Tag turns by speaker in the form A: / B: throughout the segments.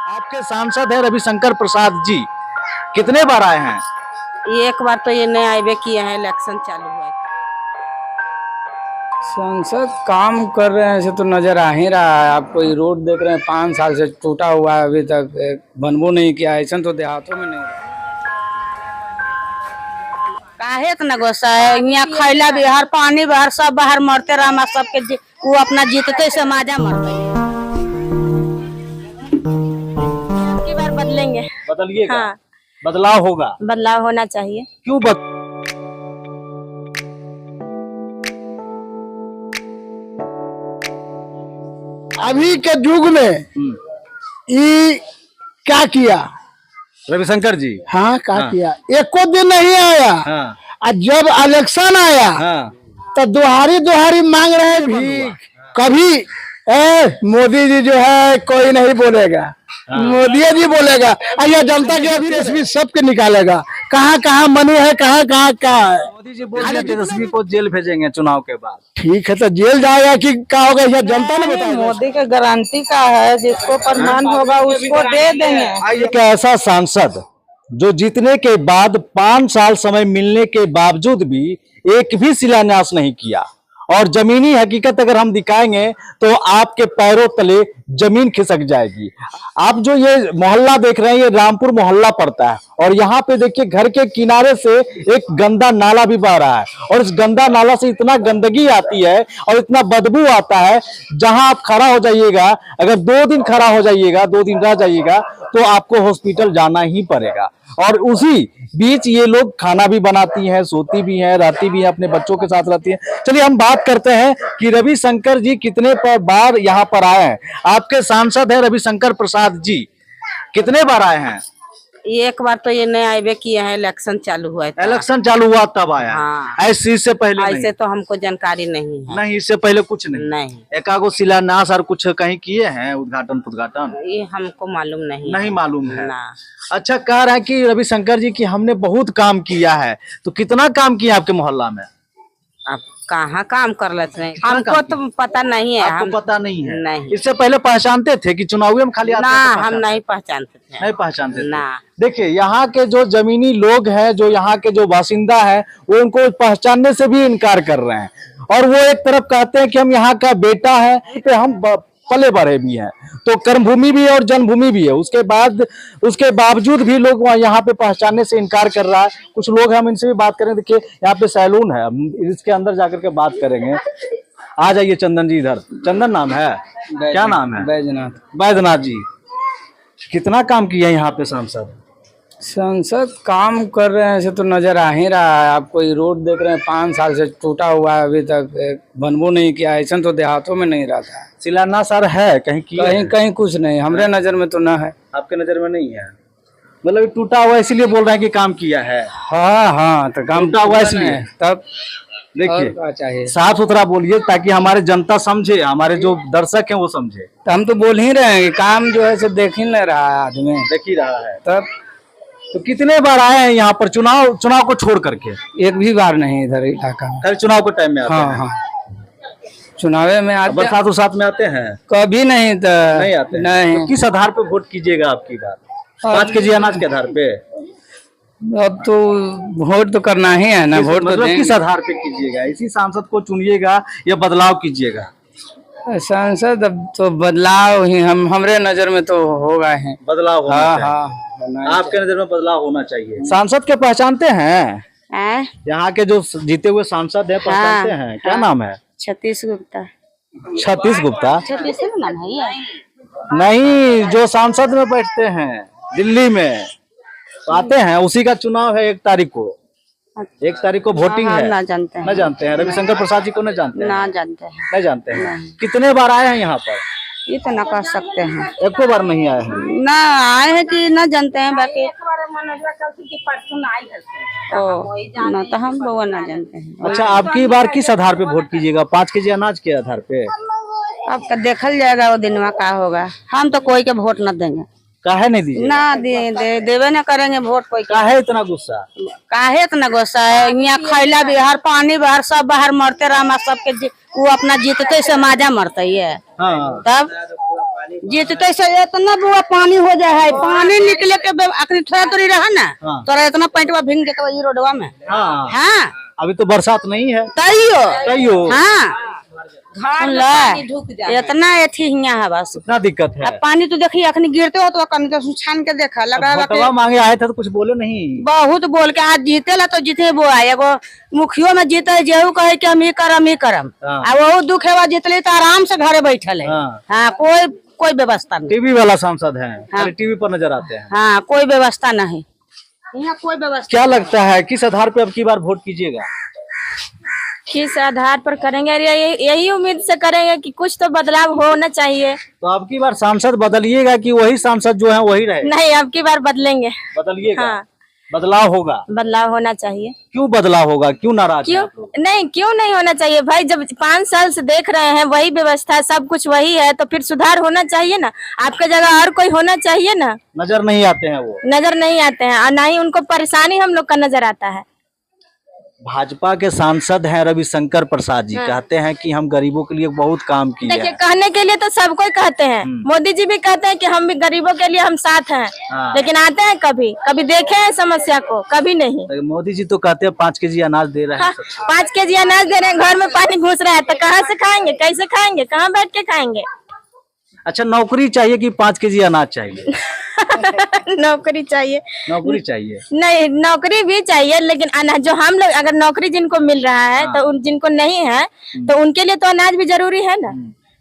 A: आपके सांसद है रविशंकर प्रसाद जी, कितने बार आए हैं?
B: एक बार तो ये नए आईवे किए हैं, इलेक्शन चालू हुआ है।
C: संसद काम कर रहे हैं ऐसे तो नजर आ ही रहा है। आप कोई रोड देख रहे हैं 5 साल से टूटा हुआ है, अभी तक बनबो नहीं किया। ऐसा तो देहातों में नहीं।
B: काहे इतना गुस्सा है? यहाँ खैला बिहार, पानी बाहर, सब बाहर मरते रहा, सबके वो अपना जीतते से माजा मरते हैं। की बार बदलेंगे।
A: बदलिएगा?
B: हाँ,
A: बदलाव होगा।
B: बदलाव होना चाहिए।
A: क्यों
D: अभी के युग में ये क्या किया
A: रविशंकर जी?
D: हाँ क्या
A: हाँ।
D: किया? एको दिन नहीं आया।
A: हाँ।
D: और जब इलेक्शन आया
A: हाँ।
D: तो दुहारी दुहारी मांग रहे भीख। कभी मोदी जी जो है कोई नहीं बोलेगा।
A: हाँ।
D: मोदी जी बोलेगा और यह जनता के अभी तस्वीर सबके निकालेगा। कहाँ कहाँ मनी है, कहाँ कहाँ क्या है।
A: मोदी जी बोल रहे हैं तेजस्वी को जेल भेजेंगे चुनाव के बाद।
D: ठीक है तो जेल जाएगा कि क्या होगा, यह जनता ने बताया।
B: मोदी का गारंटी का है, जिसको प्रमाण होगा उसको दे देंगे।
A: एक ऐसा सांसद जो जीतने के बाद 5 साल समय मिलने के बावजूद भी एक भी शिलान्यास नहीं किया, और जमीनी हकीकत अगर हम दिखाएंगे तो आपके पैरों तले जमीन खिसक जाएगी। आप जो ये मोहल्ला देख रहे हैं, ये रामपुर मोहल्ला पड़ता है, और यहाँ पे देखिए घर के किनारे से एक गंदा नाला भी बह रहा है, और इस गंदा नाला से इतना गंदगी आती है और इतना बदबू आता है। जहां आप खड़ा हो जाइएगा, अगर 2 दिन खड़ा हो जाइएगा, 2 दिन रह जाइएगा तो आपको हॉस्पिटल जाना ही पड़ेगा। और उसी बीच ये लोग खाना भी बनाती हैं, सोती भी हैं, रहती भी हैं, अपने बच्चों के साथ रहती हैं। चलिए हम बात करते हैं कि रविशंकर जी कितने बार यहाँ पर आए हैं। आपके सांसद है रविशंकर प्रसाद जी, कितने बार आए हैं?
B: एक बार तो ये नए आईवे किए हैं, इलेक्शन चालू हुआ है।
A: इलेक्शन चालू हुआ तब आया?
B: हाँ।
A: ऐसे इससे पहले
B: ऐसे
A: नहीं?
B: तो हमको जानकारी नहीं है।
A: नहीं, इससे पहले कुछ नहीं?
B: नहीं,
A: एकागो शिलान्यास और कुछ कहीं किए हैं, उद्घाटन?
B: ये हमको मालूम नहीं।
A: नहीं मालूम है
B: ना।
A: अच्छा, कह रहा है कि रविशंकर जी की हमने बहुत काम किया है, तो कितना काम किया आपके मोहल्ला में?
B: अब कहाँ काम कर लेते हैं,
A: कितना
B: हमको
A: काम
B: तो पता नहीं है।
A: आपको
B: हम
A: पता नहीं है?
B: नहीं।
A: इससे पहले पहचानते थे कि चुनावी में खाली आते
B: ना,
A: हैं तो
B: हम
A: पहचानते?
B: नहीं पहचानते थे।
A: नहीं पहचानते थे।
B: ना।
A: देखिए यहाँ के जो जमीनी लोग हैं, जो यहाँ के जो बासिंदा हैं, वो उनको पहचानने से भी इनकार कर रहे हैं, और वो एक तरफ कहते हैं कि हम यहाँ का बेटा है, पे हम पले बढ़े भी हैं, तो कर्मभूमि भी है और जन्मभूमि भी है। उसके बावजूद भी लोग यहाँ पे पहचानने से इनकार कर रहा है। कुछ लोग हम इनसे भी बात करेंगे। देखिए यहाँ पे सैलून है, हम इसके अंदर जाकर के बात करेंगे। आ जाइए चंदन जी इधर। चंदन नाम है? क्या नाम है?
C: बैजनाथ।
A: बैद्यनाथ जी, कितना काम किया यहाँ पे सांसद?
C: संसद काम कर रहे हैं ऐसे तो नजर आ ही रहा है। आप कोई रोड देख रहे हैं 5 साल से टूटा हुआ है, अभी तक बनबो नहीं किया। ऐसा तो देहातों में नहीं रहता है।
A: शिलान्यास सर है कहीं की?
C: कहीं कुछ नहीं, हमरे नजर में तो न है।
A: आपके नजर में नहीं है? मतलब टूटा हुआ इसीलिए बोल रहे हैं कि काम किया है?
C: हाँ तो काम
A: टूटा हुआ इसलिए?
C: तब
A: देखिए
C: क्या चाहिए?
A: साफ सुथरा बोलिए ताकि हमारे जनता समझे, हमारे जो दर्शक हैं वो समझे।
C: तो हम तो बोल ही रहे हैं कि काम जो है सो देख ही नहीं रहा है आदमी।
A: देख ही रहा है।
C: तब
A: तो कितने बार आए हैं यहाँ पर चुनाव को छोड़ करके?
C: एक भी बार नहीं इधर इलाका में।
A: खाली चुनाव के टाइम में आते हैं?
C: हाँ, चुनावे में आते
A: बरसात उसात में आते हैं?
C: कभी नहीं तो
A: नहीं आते?
C: नहीं।
A: तो किस आधार पे वोट कीजिएगा आपकी बार? 5 केजी अनाज के आधार पे?
C: अब तो वोट तो करना ही है ना। वोट तो
A: मतलब
C: देंगे।
A: किस आधार पे कीजिएगा? इसी सांसद को चुनिएगा या बदलाव कीजिएगा?
C: सांसद अब तो बदलाव ही हमरे नजर में तो होगा ही।
A: बदलाव होना
C: हाँ
A: चाहिए।
C: हाँ,
A: आपके नजर में बदलाव होना चाहिए। सांसद के पहचानते हैं? यहाँ के जो जीते हुए सांसद है पहचानते हैं? क्या नाम है?
B: छत्तीस गुप्ता।
A: छत्तीस गुप्ता?
B: छत्तीस नाम है ये?
A: नहीं, जो सांसद में बैठते हैं दिल्ली में, तो आते हैं, उसी का चुनाव है 1 तारीख को। 1 तारीख को वोटिंग है।
B: ना जानते हैं।
A: न जानते हैं? रविशंकर प्रसाद जी को न जानते हैं?
B: ना जानते हैं।
A: नहीं जानते हैं? कितने बार आए हैं यहाँ पर?
B: ये तो ना कह सकते हैं।
A: एको बार नहीं आए हैं?
B: ना आए हैं कि ना जानते हैं, बाकी ना तो हम वो ना जानते हैं।
A: अच्छा, आपकी बार किस आधार पे वोट कीजिएगा? 5 केजी अनाज के आधार पे?
B: अब का देखल जाएगा वो दिन में क्या होगा। हम तो कोई के वोट न देंगे।
A: काहे नहीं दीजिए?
B: ना देवे न करेंगे वोट कोई।
A: काहे इतना गुस्सा?
B: काहे इतना गुस्सा है? यहाँ खैला बिहार, पानी बाहर, सब बाहर मरते रहा, सबके वो अपना जीतते से माजा मरते ही है।
A: हाँ।
B: तब जीतते से इतना बुआ पानी हो जाए है, पानी निकले के अखनी थोड़ा थोड़ी रहा ना,
A: हाँ।
B: तोरा इतना पैंटवा भींग जाता ये रोडवा में।
A: हाँ
B: हाँ
A: अभी तो बरसात नहीं है।
B: तैयो
A: हाँ
B: सुन ला, इतना अथी हियां है बस।
A: इतना दिक्कत है।
B: अब पानी तो देखिए अखनी गिरते हो तो कहीं तो छान के देखा लग रहा
A: भोटवा मांगे आए थे तो कुछ बोले नहीं।
B: बहुत बोल के आज जीते ला तो जीते वो आए एगो मुखियो में जीते जेहू कहे कि हम ही करम।
A: हाँ।
B: आ वो दुख है जीतले तो आराम से घरे बैठल है।
A: हाँ।
B: हाँ कोई व्यवस्था नहीं।
A: टीवी वाला सांसद है, खाली टीवी पर नजर आते हैं।
B: हाँ कोई व्यवस्था नहीं, यहाँ कोई व्यवस्था।
A: क्या लगता है किस आधार पे अब की बार वोट कीजिएगा?
E: किस आधार पर करेंगे? अरे यही उम्मीद से करेंगे कि कुछ तो बदलाव होना चाहिए।
A: तो अब की बार सांसद बदलिएगा कि वही सांसद जो है वही रहे?
E: नहीं, अब की बार बदलेंगे।
A: बदलिएगा।
E: हाँ।
A: बदलाव होगा।
E: बदलाव होना चाहिए।
A: क्यों बदलाव होगा? क्यों नाराज हैं
E: क्यों
A: आप लोग?
E: नहीं, क्यों नहीं होना चाहिए भाई? जब 5 साल से देख रहे हैं वही व्यवस्था सब कुछ वही है तो फिर सुधार होना चाहिए ना। आपके जगह और कोई होना चाहिए ना।
A: नजर नहीं आते हैं वो।
E: नजर नहीं आते हैं और ना ही उनको परेशानी हम लोग का नजर आता है।
A: भाजपा के सांसद हैं रविशंकर प्रसाद जी, कहते हैं कि हम गरीबों के लिए बहुत काम किए
E: देखिए,
A: हैं।
E: कहने के लिए तो सब कोई कहते हैं, मोदी जी भी कहते हैं कि हम भी गरीबों के लिए हम साथ हैं।
A: हाँ।
E: लेकिन आते हैं कभी देखे हैं समस्या को? कभी नहीं।
A: तो मोदी जी तो कहते हैं 5 केजी अनाज दे रहे हैं।
E: 5 केजी अनाज दे रहे हैं, घर में पानी घुस रहा है तो कहाँ से खाएंगे? कैसे खाएंगे? कहाँ बैठ के खाएंगे?
A: अच्छा नौकरी चाहिए कि 5 केजी अनाज चाहिए?
E: नौकरी चाहिए।
A: नौकरी चाहिए।
E: नहीं, नौकरी भी चाहिए लेकिन अनाज जो हम लोग अगर नौकरी जिनको मिल रहा है तो उन जिनको नहीं है तो उनके लिए तो अनाज भी जरूरी है ना।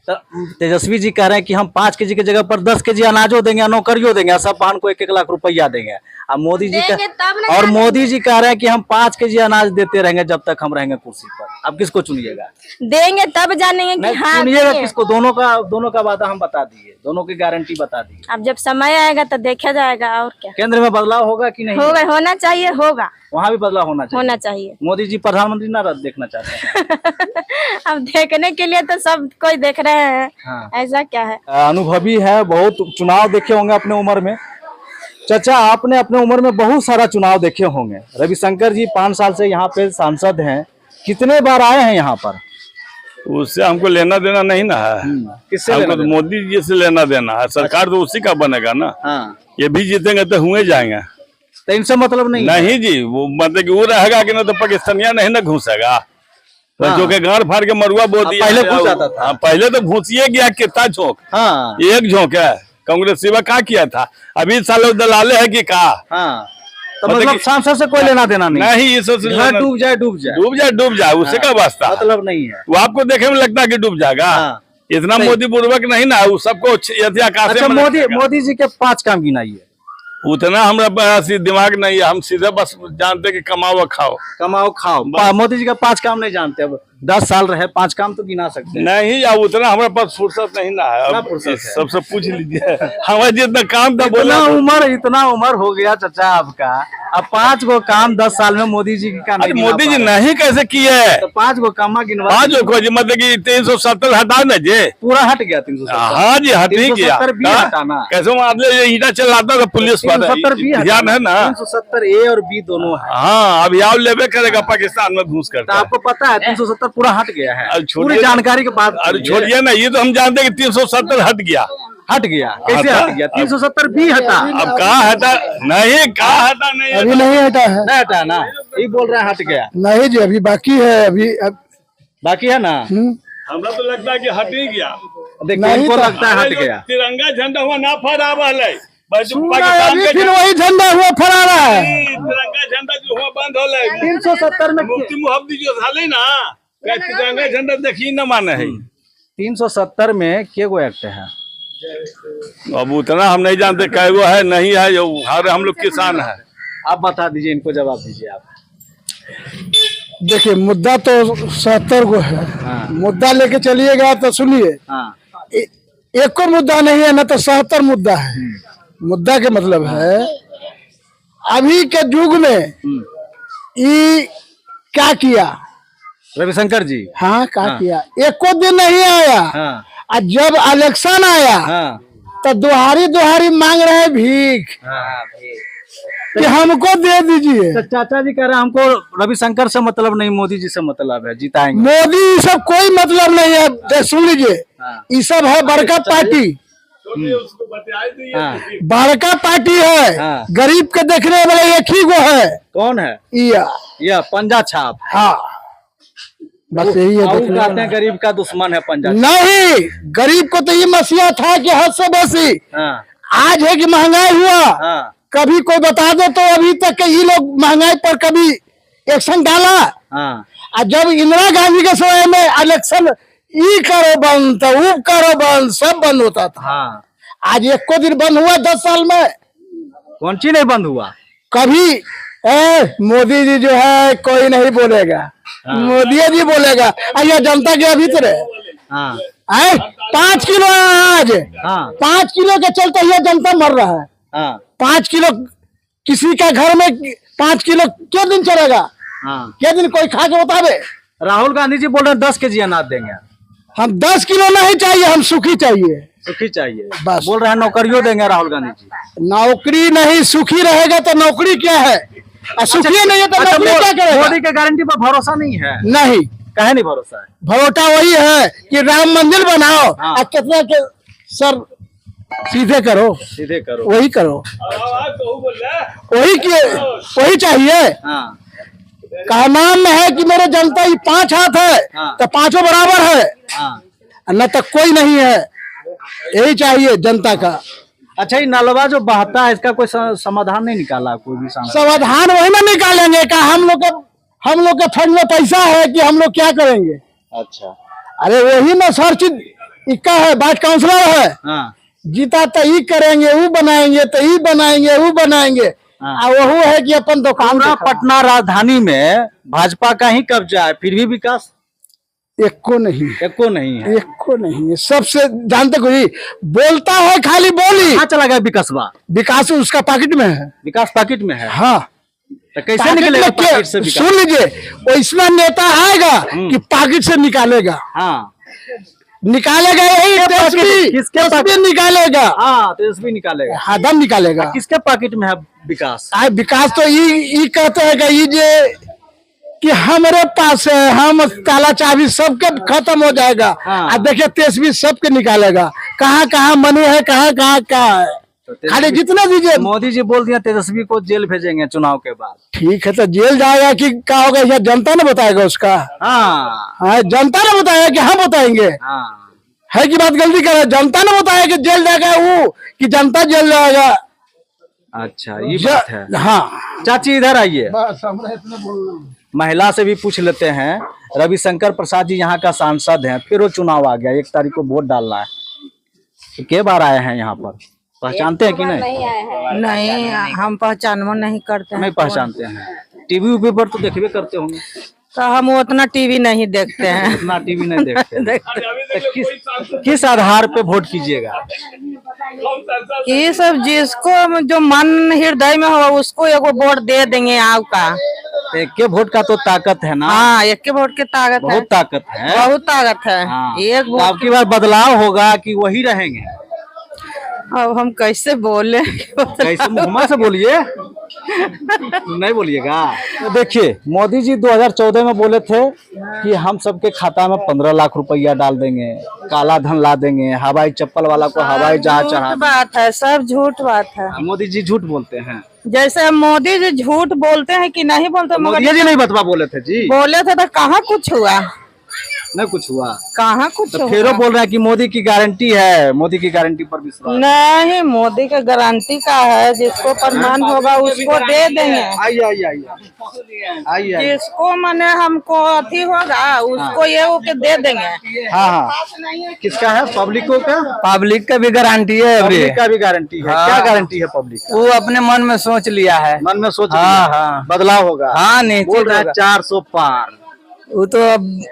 A: तो तेजस्वी जी कह रहे हैं कि हम 5 केजी की जगह पर 10 केजी अनाजो देंगे, नौकरियों देंगे, सब बहन को 1-1 लाख रुपया देंगे। अब मोदी जी
E: देंगे तब ना
A: और मोदी जी कह रहे हैं कि हम 5 केजी अनाज देते रहेंगे जब तक हम रहेंगे कुर्सी पर। अब किसको चुनिएगा?
E: देंगे तब जानेंगे कि
A: नहीं
E: हाँ
A: चुनिएगा
E: देंगे।
A: किसको? दोनों का वादा हम बता दिए, दोनों की गारंटी बता दी।
E: अब जब समय आएगा तो देखा जाएगा और क्या
A: केंद्र में बदलाव होगा कि नहीं?
E: होगा, होना चाहिए, होगा,
A: वहाँ भी बदलाव होना चाहिए।
E: होना चाहिए।
A: मोदी जी प्रधानमंत्री ना देखना चाहते हैं?
E: अब देखने के लिए तो सब कोई देख रहे हैं।
A: हाँ।
E: ऐसा क्या है?
A: अनुभवी है, बहुत चुनाव देखे होंगे अपने उम्र में। चाचा आपने अपने उम्र में बहुत सारा चुनाव देखे होंगे। रविशंकर जी 5 साल से यहाँ पे सांसद हैं, कितने बार आए हैं यहाँ पर?
F: उससे हमको लेना देना नहीं ना है।
A: किससे
F: हमको
A: लेना
F: तो
A: देना?
F: मोदी जी से लेना देना है। सरकार तो उसी का बनेगा ना।
A: हाँ।
F: ये भी जीतेंगे तो हुए जाएंगे।
A: तो इनसे मतलब नहीं है?
F: नहीं जी, वो मतलब कि वो रहेगा कि ना तो पाकिस्तानिया नहीं ना घुसेगा। तो
A: हाँ।
F: जो के गाड़ फाड़ के मरुआ बोल दिया।
A: पहले घुस जाता था।
F: हाँ, पहले तो घुसिए गया कितना झोंक।
A: हाँ
F: एक झोंक है। कांग्रेस सेवा क्या किया था? अभी सालों दलाले है कि का?
A: हाँ। तो
F: मतलब
A: मतलब
F: कि-
A: सांसद से कोई लेना देना नहीं?
F: नहीं, इस
A: घर डूब जाए
F: डूब जाए उससे का वास्ता।
A: मतलब नहीं है।
F: वो आपको देखे में लगता है कि डूब जाएगा।
A: हाँ।
F: इतना
A: सही।
F: मोदी पूर्वक नहीं ना, वो सबको यदि आकाश
A: अच्छा
F: में
A: मोदी जी के 5 काम गिनाइए।
F: उतना हमरा दिमाग नहीं है। हम सीधे बस जानते कि कमाओ और खाओ।
A: कमाओ खाओ। मोदी जी का 5 काम नहीं जानते। अब 10 साल रहे, 5 काम तो गिना सकते हैं।
F: नहीं, अब उतना हमारे पास फुर्सत नहीं ना है।
A: क्या
F: अब
A: फुर्सत है?
F: सबसे पूछ लीजिए। हमारे जितना काम था
A: इतना उम्र हो गया चाचा आपका, अब 5 गो काम 10 साल में मोदी जी का नहीं गिना
F: मोदी जी
A: पा रहे।
F: नहीं कैसे किए?
A: तो 5 गो कामा गिनवा
F: हाँ जो खोज मतलब कि 370 हटा ना जे।
A: पूरा हट गया 370।
F: हाँ जी, हट नहीं गया।
A: 370 भी हटाना।
F: कैसे मामले ये ईटा चलाता था पुलिस पर?
A: 370 भी
F: ध्यान है ना?
A: 370 ए और बी दोनों है।
F: हाँ, अब यहाँ लेवे करेगा पाकिस्तान में घूस
A: तो
F: करता है।
A: आपको पता है 370 पूरा हट गया है?
F: अरे छोड़िए
A: पूरी
F: ना।
A: जानकारी के बाद
F: अरे छोड़िए ना, ये तो हम जानते हैं कि 370 हट गया।
A: हट गया। कैसे
F: हटा?
A: हट गया? 370 भी हटा।
F: अब कहाँ हटा? नहीं, कहाँ हटा? नहीं
D: अभी नहीं हटा है।
A: नहीं हटा ना, ये बोल रहे हैं हट गया।
D: नहीं जी, अभी बाकी है। अभी
A: बाकी है ना?
F: हमरा तो लगता है कि हट ही गया।
A: देखिए
D: नहीं
A: इनको
D: तो-
A: लगता है हट गया।
F: तिरंगा झंडा हुआ ना फहरा वाला है।
D: अभी फिर वही झंडा हुआ फहरा रहा है।
F: तिरंगा झंडा जो हुआ बंद हो रहा है।
A: 370 में
F: मुफ्ती मुहब्बती जो थाले ना, क्या तिरंगा झंडा देखी न माने है।
A: 370 में के गो एक्ट है?
F: अब उतना हम नहीं जानते कै गो है नहीं है। जो हर हम लोग किसान है।
A: आप बता दीजिए, इनको जवाब दीजिए आप।
D: देखिए मुद्दा तो 70 गो है।
A: हाँ।
D: मुद्दा लेके चलिएगा तो सुनिए,
A: हाँ
D: एक को मुद्दा नहीं है ना तो 70 मुद्दा है। मुद्दा के मतलब है अभी के युग में ये क्या किया।
A: रविशंकर जी।
D: हाँ क्या
A: हाँ।
D: किया? एको दिन नहीं आया।
A: हाँ
D: और जब इलेक्शन आया
A: हाँ
D: तो दुहारी मांग रहे हैं भीख कि हमको दे दीजिए।
A: तो चाचा जी कह रहे हैं हमको रविशंकर से मतलब नहीं, मोदी जी से मतलब है, जिताएंगे।
D: मोदी ये सब कोई मतलब नहीं है। सुन लीजिए,
A: हाँ।
D: ये सब है बड़का पार्टी।
A: हाँ,
D: बड़का पार्टी है,
A: हाँ।
D: गरीब के देखने वाला एक ही वो है,
A: कौन है?
D: यह
A: पंजा छाप।
D: हाँ, बस यही है
A: और
D: देखने
A: कहते
D: वाला।
A: हैं गरीब का दुश्मन है पंजा छाप।
D: नहीं, गरीब को तो ये मसीहा था कि हद से बेसी
A: हाँ,
D: आज है कि महंगाई हुआ,
A: हाँ,
D: कभी कोई बता दो तो अभी तक के ये लोग महंगाई पर कभी एक्शन डाला।
A: हाँ,
D: और जब इंदिरा गांधी के समय में इलेक्शन ई करो बंद तो वो करो बंद, सब बंद होता था।
A: हाँ।
D: आज एक को दिन बंद हुआ 10 साल में,
A: कौन चीज नहीं बंद हुआ?
D: कभी मोदी जी जो है कोई नहीं बोलेगा, मोदी जी बोलेगा। यह जनता के भीतर
A: हाँ,
D: है 5 किलो आज,
A: हाँ,
D: 5 किलो के चलते यह जनता मर रहा है।
A: हाँ,
D: 5 किलो किसी का घर में 5 किलो क्यों दिन चलेगा?
A: हाँ।
D: क्या दिन कोई खा के बतावे?
A: राहुल गांधी जी बोल रहे हैं 10 केजी अनाज देंगे।
D: हम 10 किलो नहीं चाहिए, हम सुखी चाहिए।
A: सुखी चाहिए
D: बस।
A: बोल रहे हैं नौकरियों देंगे राहुल गांधी जी।
D: नौकरी नहीं, सुखी रहेगा तो नौकरी क्या है, और सुखी नहीं है तो
A: अच्छा,
D: नौकरी क्या करेगा?
A: मोदी के गारंटी पर भरोसा नहीं है?
D: नहीं,
A: कहे नहीं भरोसा है?
D: भरोसा वही है कि राम मंदिर बनाओ
A: हाँ।
D: और कितना के सर सीधे करो,
A: सीधे करो।
D: वही करो, वही चाहिए।
A: हाँ,
D: कहनाम में है कि मेरे जनता ये 5 हाथ है,
A: हाँ।
D: तो पांचों बराबर है,
A: हाँ।
D: न तो कोई नहीं है। यही चाहिए जनता का।
A: अच्छा, ये नलवा जो बहता है इसका कोई समाधान नहीं निकाला कोई भी सांसद?
D: समाधान वही ना निकालेंगे का हम लोग के फंड में पैसा है कि हम लोग क्या करेंगे?
A: अच्छा।
D: अरे वही ना सर चीज इक्का है, वार्ड काउंसलर है,
A: हाँ,
D: जीता तो ये करेंगे, वो बनाएंगे, तो ये बनाएंगे, वो बनाएंगे।
A: हाँ।
D: और वो है कि अपन दुकान
A: पूरा
D: पे
A: पटना राजधानी में भाजपा का ही कब्जा है, फिर भी विकास
D: एक को नहीं,
A: एको नहीं है।
D: एक को नहीं है। सबसे जानते कोई बोलता है खाली बोली,
A: कहाँ चला गया विकासवा?
D: विकास उसका पॉकेट में है।
A: विकास पॉकेट में है।
D: हाँ,
A: तो कैसे
D: पॉकेट
A: निकलेगा
D: में क्या-
A: पॉकेट से विकास?
D: सुन लीजिए, वो इसमें नेता आएगा कि पॉकेट से निकालेगा,
A: हाँ,
D: निकालेगा यही तेजस्वी,
A: किसके
D: तेजस्वी निकालेगा,
A: हाँ, तेजस्वी निकालेगा।
D: आदम निकालेगा।
A: किसके पॉकेट में है विकास?
D: आए विकास तो ये कहते हैं कि ये जे कि हमारे पास है, हम ताला चाबी सबके खत्म हो जाएगा।
A: हाँ।
D: देखिए तेजस्वी सबके निकालेगा, कहाँ कहाँ मनी है, कहाँ कहाँ क्या है, खाली जितना दीजिए।
A: मोदी जी बोल दिया तेजस्वी को जेल भेजेंगे चुनाव के बाद।
D: ठीक है, तो जेल जाएगा कि क्या होगा यह जनता ने बताएगा उसका।
A: हाँ,
D: हाँ, जनता ने बताया कि हम बताएंगे?
A: हाँ।
D: है कि बात गलती कर रहे हैं? जनता ने बताया कि जेल जाएगा वो कि जनता जेल जाएगा?
A: अच्छा, ये बात है।
D: हाँ,
A: चाची इधर आइए,
D: बस हमरा इतना बोलना।
A: महिला से भी पूछ लेते हैं। रविशंकर प्रसाद जी यहाँ का सांसद हैं, फिर वो चुनाव आ गया, 1 तारीख को वोट डालना है, तो के बार आए हैं यहाँ पर? पहचानते हैं कि नहीं?
B: नहीं, हम पहचानबो नहीं करते
A: नहीं पहचानते हैं। टीवी उवी पर तो देखबे करते होंगे।
B: तो हम उतना टीवी नहीं देखते हैं।
A: इतना टीवी नहीं देखते। तो किस आधार पे वोट कीजिएगा?
B: ये सब जिसको जो मन हृदय में हो उसको एगो वोट दे देंगे आपका।
A: एक के वोट का तो ताकत है ना।
B: हाँ, एक के वोट की ताकत है,
A: बहुत ताकत है।
B: बहुत ताकत है।
A: हाँ।
B: एक
A: तो
B: वोट
A: आपकी बार बदलाव होगा कि वही रहेंगे?
B: अब हम कैसे बोले?
A: कैसे मुहम्मा से बोलिए, नहीं बोलिएगा। तो देखिए, मोदी जी 2014 में बोले थे कि हम सबके खाता में 15 लाख रुपया डाल देंगे, काला धन ला देंगे, हवाई चप्पल वाला को हवाई जहाज चढ़ा
B: झूठ बात है, सब झूठ बात है।
A: मोदी जी झूठ बोलते हैं।
B: जैसे मोदी जी झूठ बोलते हैं कि नहीं बोलते,
A: मोदी
B: मगर
A: जी नहीं बतवा बोले थे जी,
B: बोले थे तो कहाँ कुछ हुआ,
A: नहीं कुछ हुआ।
B: कहाँ कुछ
A: तो
B: हुआ।
A: फिर वो बोल रहे हैं कि मोदी की गारंटी है, मोदी की गारंटी पर विश्वास।
B: नहीं, मोदी का गारंटी का है, जिसको प्रमाण होगा उसको दे देंगे।
A: आइए आइए आइए आइए।
B: जिसको माने हमको अथी होगा उसको ये वो के दे देंगे।
A: हाँ हाँ, किसका है? पब्लिकों का?
C: पब्लिक का भी गारंटी है अभी।
A: पब्लिक का भी गारंटी है।
C: हाँ।
A: क्या गारंटी है पब्लिक का?
C: वो अपने मन में सोच लिया है।
A: मन में सोच
C: हाँ,
A: लिया।
C: हाँ।
A: बदलाव होगा।
C: हाँ, निश्चित
A: बोल रहा है
C: होगा।
A: 400 पार।
C: वो तो अब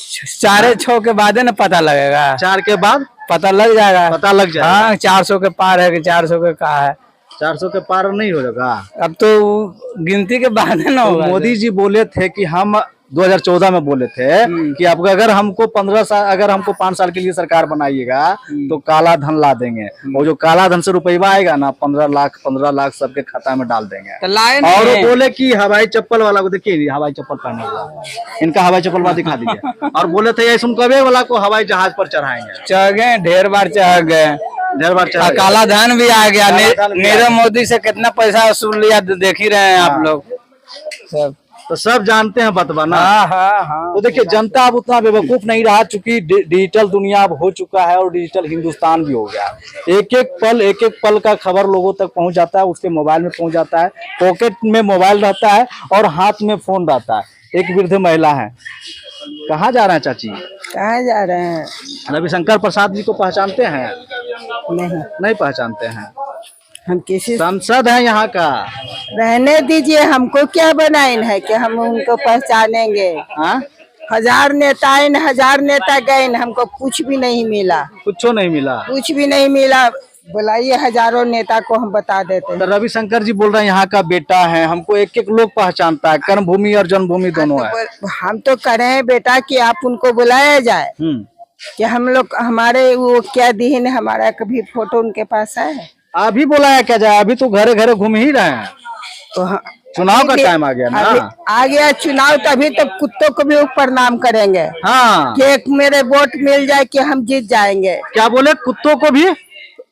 C: 4-6 के बाद है ना पता लगेगा।
A: 4 के बाद
C: पता लग जाएगा।
A: पता लग जाएगा।
C: हाँ, 400 के पार है कि 400 के कहा है।
A: 400 के पार नहीं होगा।
C: अब तो गिनती के बाद है ना
A: तो
C: होगा।
A: मोदी जी बोले थे कि हम 2014 में बोले थे कि आपको अगर हमको 15 साल, अगर हमको 5 साल के लिए सरकार बनाइएगा तो काला धन ला देंगे। और जो काला धन से रुपया आएगा ना 15 लाख सबके खाता में डाल देंगे।
C: तो लाए
A: और वो
C: नहीं।
A: बोले कि हवाई चप्पल वाला को देखिए, हवाई चप्पल पहने हुआ, इनका हवाई चप्पल वाला दिखा दीजिए। और बोले थे ऐसा कबे वाला को हवाई जहाज पर चढ़ाएंगे।
C: चढ़ गए, ढेर बार चढ़ गए।
A: ढेर बार चला गया।
C: काला धन भी आ गया।
A: काला धन भी आ
C: नीरव
A: गया।
C: मोदी से कितना पैसा वसूल लिया देख ही रहे हैं आप लोग सब।
A: तो सब जानते हैं बतवा ना।
C: हाँ।
A: तो देखिए जनता अब उतना बेवकूफ नहीं रहा, चूंकि डिजिटल दुनिया अब हो चुका है और डिजिटल हिंदुस्तान भी हो गया। एक एक पल का खबर लोगों तक पहुंच जाता है, उसके मोबाइल में पहुंच जाता है, पॉकेट में मोबाइल रहता है और हाथ में फोन रहता है। एक वृद्ध महिला है, कहाँ जा रहे हैं चाची?
G: कहाँ जा रहे हैं?
A: रविशंकर प्रसाद जी को पहचानते हैं? नहीं पहचानते हैं।
G: हम किसी
A: सांसद है यहाँ का।
G: रहने दीजिए, हमको क्या बनाइन है कि हम उनको पहचानेंगे?
A: हाँ?
G: हजार नेता आइन, हजार नेता गए, हमको कुछ भी नहीं मिला,
A: कुछ नहीं मिला।
G: कुछ भी नहीं मिला। बुलाइए हजारों नेता को, हम बता देते हैं।
A: तो रविशंकर जी बोल रहे हैं यहाँ का बेटा है, हमको एक एक लोग पहचानता है, कर्मभूमि और जन्मभूमि दोनों है।
G: हम तो कह रहे हैं बेटा कि आप उनको बुलाया जाए कि हम लोग हमारे वो क्या दीन, हमारा कभी फोटो उनके पास है?
A: अभी बुलाया क्या जाए, अभी तो घरे घरे घूम ही रहे हैं।
G: तो
A: चुनाव का टाइम आ गया ना।
G: आ गया चुनाव, तभी तो कुत्तों को भी प्रणाम करेंगे
A: हाँ,
G: कि एक मेरे वोट मिल जाए कि हम जीत जाएंगे।
A: क्या बोले? कुत्तों को भी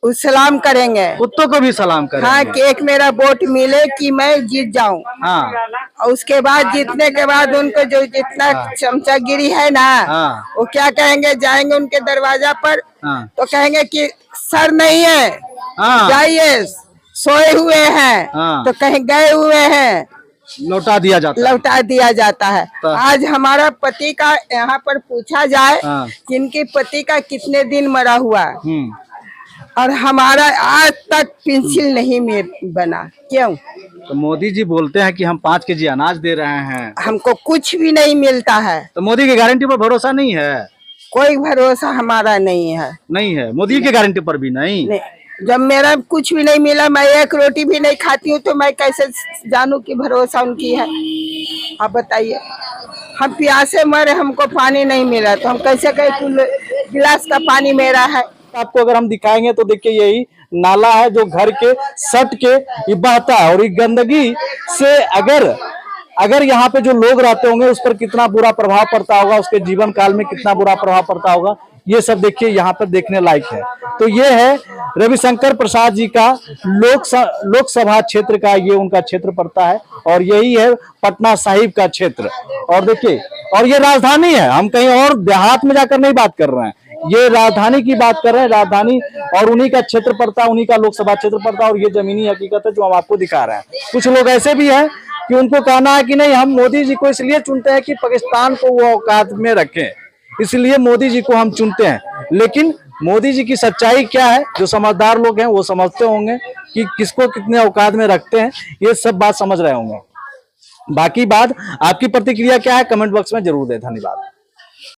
G: सलाम करेंगे।
A: कुत्तों को भी सलाम करेंगे।
G: हाँ, कि एक मेरा वोट मिले कि मैं जीत जाऊं।
A: हाँ,
G: और उसके बाद जीतने के बाद उनको जो जितना चमचागिरी है ना,
A: हाँ।
G: वो क्या कहेंगे, जाएंगे उनके दरवाजा पर
A: हाँ।
G: तो कहेंगे कि सर नहीं है,
A: हाँ।
G: जाइए, सोए हुए हैं।
A: हाँ।
G: तो कहीं गए हुए हैं,
A: लौटा दिया जाता है।
G: लौटा दिया जाता है।
A: तो-
G: आज हमारा पति का यहाँ पर पूछा जाए
A: हाँ।
G: कि इनके पति का कितने दिन मरा हुआ, और हमारा आज तक पेंसिल नहीं बना। क्यों?
A: तो मोदी जी बोलते हैं कि हम 5 केजी अनाज दे रहे हैं,
G: हमको कुछ भी नहीं मिलता है।
A: तो मोदी की गारंटी पर भरोसा नहीं है?
G: कोई भरोसा हमारा नहीं है।
A: नहीं है, मोदी की गारंटी पर भी नहीं।
G: नहीं, जब मेरा कुछ भी नहीं मिला, मैं एक रोटी भी नहीं खाती हूँ, तो मैं कैसे जानूं कि भरोसा उनकी है? आप बताइए। हम प्यासे मरे, हमको पानी नहीं मिला, तो हम कैसे कहें गिलास का पानी मेरा है?
A: आपको अगर हम दिखाएंगे तो देखिए यही नाला है जो घर के सट के ये बहता है, और ये गंदगी से अगर यहाँ पे जो लोग रहते होंगे उस पर कितना बुरा प्रभाव पड़ता होगा, उसके जीवन काल में कितना बुरा प्रभाव पड़ता होगा, ये सब देखिए यहाँ पर देखने लायक है। तो ये है रविशंकर प्रसाद जी का लोकसभा क्षेत्र का, ये उनका क्षेत्र पड़ता है, और यही है पटना साहिब का क्षेत्र। और देखिए, और ये राजधानी है, हम कहीं और देहात में जाकर नहीं बात कर रहे हैं, ये राजधानी की बात कर रहे हैं। राजधानी और उन्हीं का क्षेत्र पड़ता है, उन्हीं का लोकसभा क्षेत्र पड़ता है, और ये जमीनी हकीकत है जो हम आपको दिखा रहे हैं। कुछ लोग ऐसे भी हैं कि उनको कहना है कि नहीं, हम मोदी जी को इसलिए चुनते हैं कि पाकिस्तान को वो औकात में रखें, इसलिए मोदी जी को हम चुनते हैं। लेकिन मोदी जी की सच्चाई क्या है, जो समझदार लोग हैं वो समझते होंगे कि किसको कितने औकात में रखते हैं, ये सब बात समझ रहे होंगे। बाकी बात आपकी प्रतिक्रिया क्या है, कमेंट बॉक्स में जरूर दें। धन्यवाद।